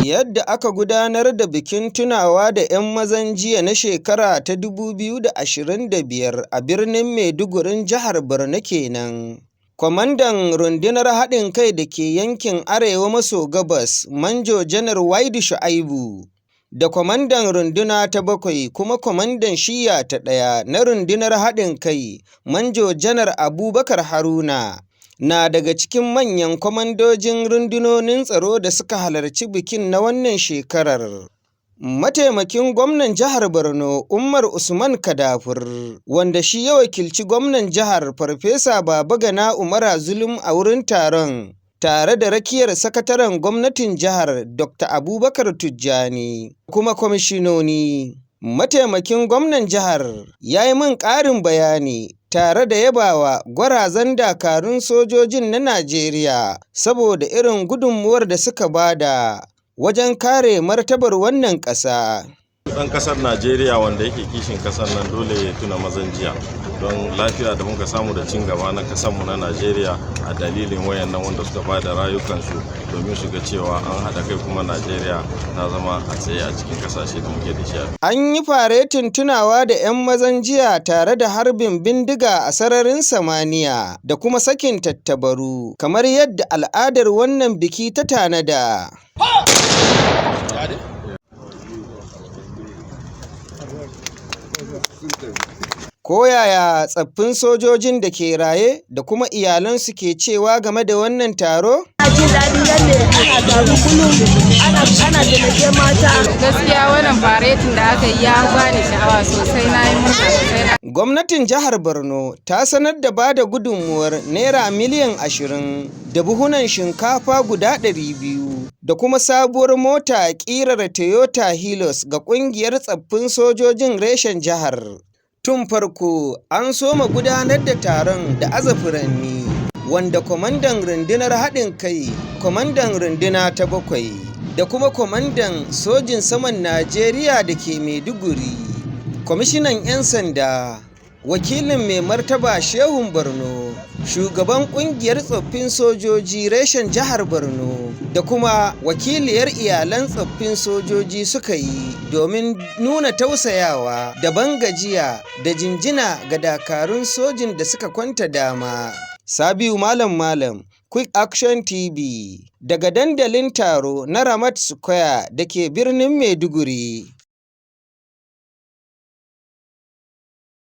Yadda aka gudanar da bikin tunawa da 'yan mazan jiya na shekara ta 2025 a birnin Maidugurin jihar Borno kenan. Kwamandan rundunar haɗin kai da ke yankin Arewa maso Gabas, Manjo Janar Waidu Shu'aibu, da kwamandan runduna ta 7 kuma kwamandan shiya ta 1 na rundunar haɗin kai, Manjo Janar Abubakar Haruna, na daga cikin manyan kwamandojin rundunonin tsaro da suka halarci bikin na wannan shekarar. Mataimakin gwamnan jihar Borno, Umar Usman Kadafur, wanda shi ya wakilci gwamnan jihar Farfesa Babagana Umara Zulum a wurin taron, tare da rakiyar sakataren gwamnatin jihar Dr. Abubakar Tijjani, kuma kwamishinoni. Mataimakin gwamnan jihar ya yi min ƙarin bayani tare da yabawa gwarazan dakarun sojojin na Najeriya saboda irin gudunmuwar da suka bada wajen kare martabar wannan ƙasa. Ɗan ƙasar Najeriya wanda yake kishin ƙasar nan dole ya tuna mazan jiya, don lafiya da muka samu da cin gaba na ƙasarmu na Najeriya a dalilin wayannan wanda suka ba da rayukansu domin su ga cewa an haɗa kai kuma Najeriya ta zama a tsaye a cikin ƙasashe da muke da shi. An yi faretin tunawa da 'yan mazan jiya tare da harbin bindiga a sararin samaniya da kuma sakin tattabaru kamar yadda al'adar wannan biki ta tanada. Koyaya tsaffin sojojin da ke raye da kuma iyalansu ke cewa game da wannan taro? Jin daɗin yadda ana taru kullum ana taimake mata. Gaskiya wannan faretin da aka yi ya bani sha'awa sosai, na yi murna sosai. Gwamnatin jihar Borno ta sanar da bada gudunmuwar Naira miliyan 20 da buhunan shinkafa guda 200 da kuma sabuwar mota ƙirar Toyota Hilux ga ƙungiyar tsaffin sojojin reshen jihar. Tun farko an soma gudanar da taron da aza furanni, wanda kwamandan rundunar haɗin kai, kwamandan runduna ta 7 da kuma kwamandan sojin saman Najeriya da ke Maiduguri, kwamishinan 'yan sanda, wakilin mai martaba Shehun Borno, shugaban ƙungiyar tsoffin sojoji reshen jihar Borno da kuma wakiliyar iyalan tsoffin sojoji suka yi domin nuna tausayawa da bangajiya da jinjina ga dakarun sojin da suka kwanta dama. Sabiu Malam, Quick Action TV, daga dandalin taro na Ramat Square da ke birnin Maiduguri.